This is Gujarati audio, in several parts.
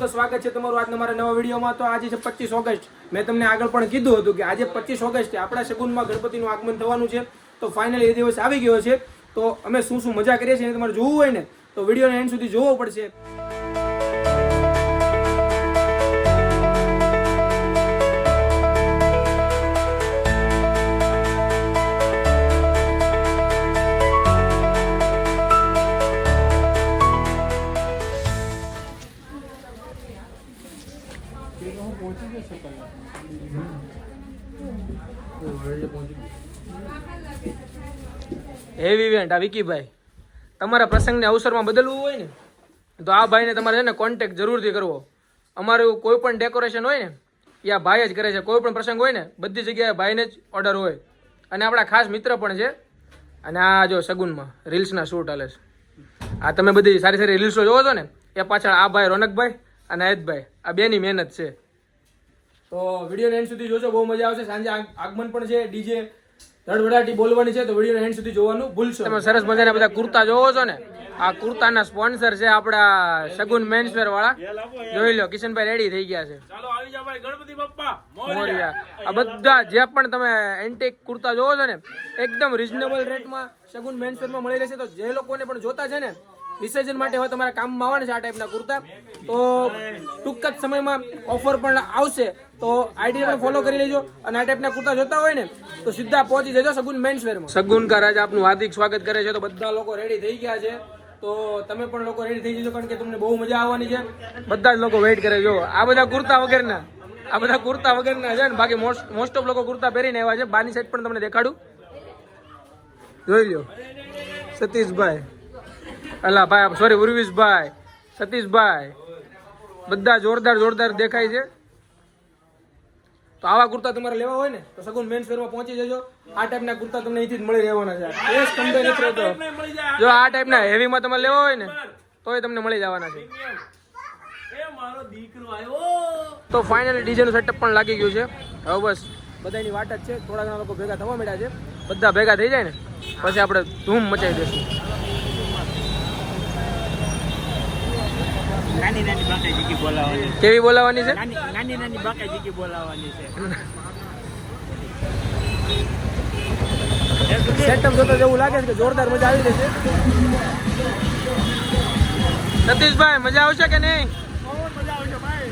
તો સ્વાગત છે તમારું આજના મારા નવા વિડીયોમાં। તો આજે છે 25 ઓગસ્ટ। મેં તમને આગળ પણ કીધું હતું કે આજે 25 ઓગસ્ટે આપણા શગુનમાં ગણપતિનું આગમન થવાનું છે। તો ફાઇનલી એ દિવસ આવી ગયો છે। તો અમે શું શું મજા કરીએ છીએ તમારે જોવું હોય ને તો વિડીયોને એન્ડ સુધી જોવો પડશે। હેવી ઇવેન્ટ આ વિકીભાઈ, તમારા પ્રસંગને અવસરમાં બદલવું હોય ને તો આ ભાઈને તમારે છે ને કોન્ટેક્ટ જરૂરથી કરવો। અમારું કોઈ પણ ડેકોરેશન હોય ને એ આ ભાઈ જ કરે છે। કોઈ પણ પ્રસંગ હોય ને બધી જગ્યાએ ભાઈને જ ઓર્ડર હોય અને આપણા ખાસ મિત્ર પણ છે। અને આ જો શગુનમાં રીલ્સના શૂટ હાલે છે। આ તમે બધી સારી સારી રીલ્સો જોવો છો ને એ પાછળ આ ભાઈ રોનકભાઈ અને અયતભાઈ આ બેની મહેનત છે। તો વિડીયોને એન્ડ સુધી જોજો, બહુ મજા આવશે। સાંજે આગમન પણ છે, ડીજે ધડવડાટી બોલવાની છે, તો વિડીયોને એન્ડ સુધી જોવાનું ભૂલશો। તમે સરસ મજાના બધા કુર્તા જોવો છો ને, આ કુર્તાના સ્પોન્સર છે આપણા શગુન મેન્સવેર વાળા। જોઈ લો કિશનભાઈ રેડી થઈ ગયા છે। ચાલો આવી જાવ ભાઈ, ગણપતિ બાપ્પા મોરયા। આ બધા જે પણ તમે એન્ટિક કુર્તા જોવો છો ને એકદમ રીઝનેબલ રેટમાં શગુન મેન્સવેરમાં મળી રહેશે। તો જે લોકોને પણ જોતા છે ને વિસર્જન માટે હવે તમારા કામમાં આવવાના છે આ ટાઈપના કુર્તા, તો ટૂંક જ સમયમાં ઓફર પણ આવશે। તો આઈડી પણ ફોલો કરી લેજો અને આ ટાઈપના કુર્તા જોતા હોય ને તો સીધા પહોંચી જજો શગુન મેન્સવેરમાં। શગુન કા રાજ આપનું હાર્દિક સ્વાગત કરે છે। તો બધા લોકો રેડી થઈ ગયા છે, તો તમે પણ લોકો રેડી થઈ જજો કારણ કે તમને બહુ મજા આવવાની છે। બધા જ લોકો વેઇટ કરે। જો આ બધા કુર્તા વગરના છે ને, બાકી મોસ્ટ ઓફ લોકો કુર્તા પહેરીને આવ્યા છે। બારની સાઈડ પણ તમને દેખાડું, જોઈ લો। સતીશભાઈ, અલા ભાઈ સોરી ઉર્વિશભાઈ, સતીશભાઈ બધા જોરદાર દેખાય છે। તો આવા કુર્તા તમારે લેવા હોય ને તો શગુન મેન્સવેરમાં પહોંચી જજો। આ ટાઈપના કુર્તા તમને અહીંથી જ મળી રહેવાના છે। એ તમને નથી રહેતો। જો આ ટાઈપના હેવીમાં તમે લેવા હોય ને તોય તમને મળી જવાના છે। તો ફાઇનલી ડીજેનું સેટઅપ પણ લાગી ગયું છે। હવે બસ બધાની વાટ જ છે, થોડા ઘણા લોકો ભેગા થવા મળ્યા છે। બધા ભેગા થઈ જાય ને પછી આપણે ધૂમ મચાવી દઈશું। નાની બાકાજી બોલાવવાની, કેવી બોલાવવાની છે? નાની બાકાજી બોલાવવાની છે। સેટઅપ જોતા જેવું લાગે છે કે જોરદાર મજા આવી જશે। સતીશભાઈ મજા આવશે કે નહીં? મજા આવશે ભાઈ।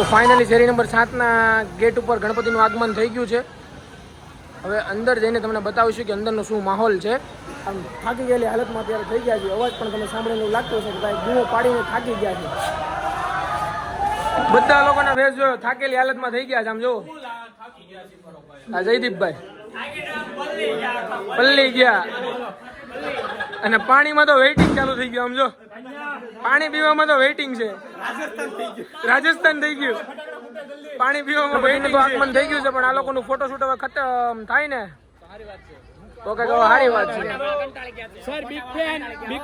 તો ફાઇનલી શેરી નંબર 7ના ગેટ ઉપર ગણપતિનું આગમન થઈ ગયું છે. હવે અંદર જઈને તમને બતાવીશું કે અંદરનો શું માહોલ છે. આમ થાકી ગયેલી હાલતમાં અત્યારે થઈ ગયા છે. અવાજ પણ તમે સાંભળીને એવું લાગતું હશે કે ભાઈ બૂમો પાડીને થાકી ગયા છે. બધા લોકોના ફેસ જોયો, થાકેલી હાલતમાં થઈ ગયા છે. આમ જો આ જયદીપભાઈ પલ્લી ગયા અને પાણીમાં તો વેઇટિંગ ચાલુ થઈ ગયું. આમ જો પાણી પીવામાં તો વેઇટિંગ છે. રાજસ્થાન થઈ ગયું પાણી પીવામાં. ભાઈને તો આગમન થઈ ગયું છે પણ આ લોકોનું ફોટોશૂટ હવે ખતમ થાય ને તો કઈ સારી વાત છે. Sir big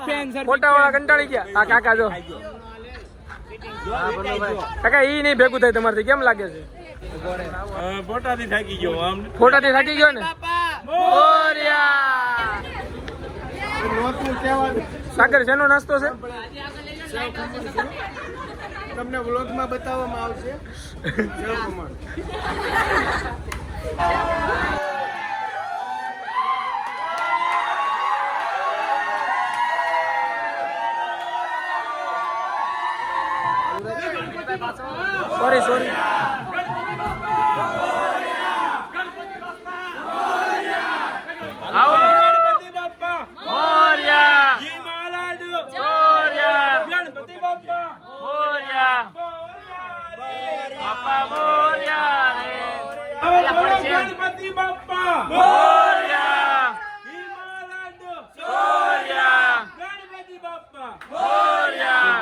fan sir. ફોટા વાળા કંટાળી ગયા. આ કાકા જો કાકા ઈ નહીં ભેગું થાય તમારથી. કેમ લાગે છે? ફોટાથી થાકી ગયો આમ. ફોટાથી થાકી ગયો ને. મોરયા. સાગર શેનો નાસ્તો છે? તમને વ્લોગમાં બતાવવામાં આવશે. સોરી ગણપતિ બાપ્પા મોરયા. જી મહારાજ મોરયા. ગણપતિ બાપ્પા મોરયા. બાપા મોરયા રે. ગણપતિ બાપ્પા મોરયા. જી મહારાજ મોરયા. ગણપતિ બાપ્પા મોરયા.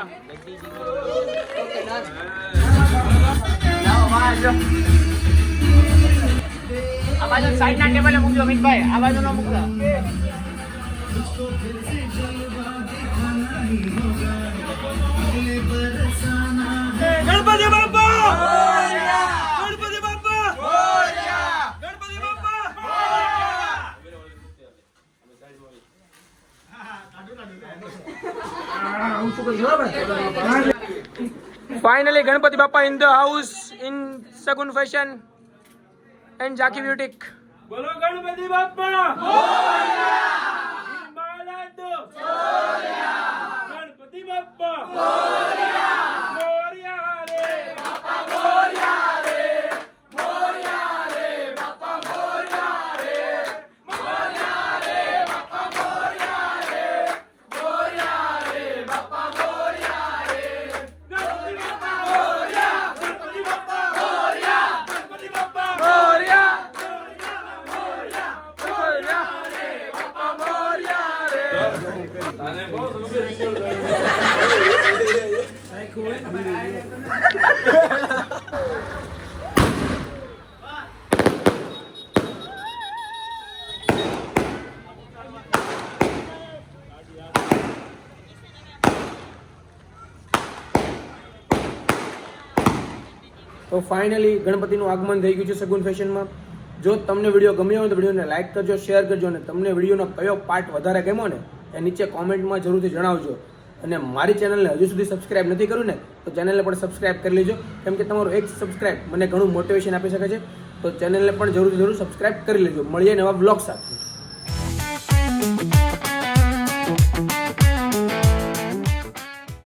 આ બાજુ સાઈડના ટેબલે મૂકજો અમિતભાઈ. આ બાજુ ન મૂકજો. Ganpati Bappa Ganpati Bappa Ganpati Bappa. Finally, Ganpati Bappa in the house in Sagun Fashion and Jaki Beautic. બોલો ગણપતિ બાપ્પા મહારાજ ગણપતિ બાપ્પા મોરયા રે બાપા મોરયા રે મોરયા રે બાપા મોરયા રે મોરયા રે બાપા મોરયા રે મોરયા રે બાપા મોરયા રે ગણપતિ બાપ્પા મોરયા ગણપતિ બાપ્પા મોરયા ગણપતિ બાપ્પા Moria! તો ફાઇનલી ગણપતિનું આગમન થઈ ગયું છે સગુન ફેશનમાં. જો તમને વિડીયો ગમ્યો હોય તો વિડીયોને લાઇક કરજો, શેર કરજો અને તમને વિડીયોનો કયો પાર્ટ વધારે ગમ્યો ને એ નીચે કોમેન્ટમાં જરૂરથી જણાવજો. અને મારી ચેનલને હજુ સુધી સબસ્ક્રાઇબ નથી કર્યું ને તો ચેનલને પણ સબસ્ક્રાઇબ કરી લેજો, કેમ કે તમારું એક સબસ્ક્રાઇબ મને ઘણું મોટિવેશન આપી શકે છે. તો ચેનલને પણ જરૂર સબસ્ક્રાઇબ કરી લેજો. મળીએ નવા બ્લોગ સાથે.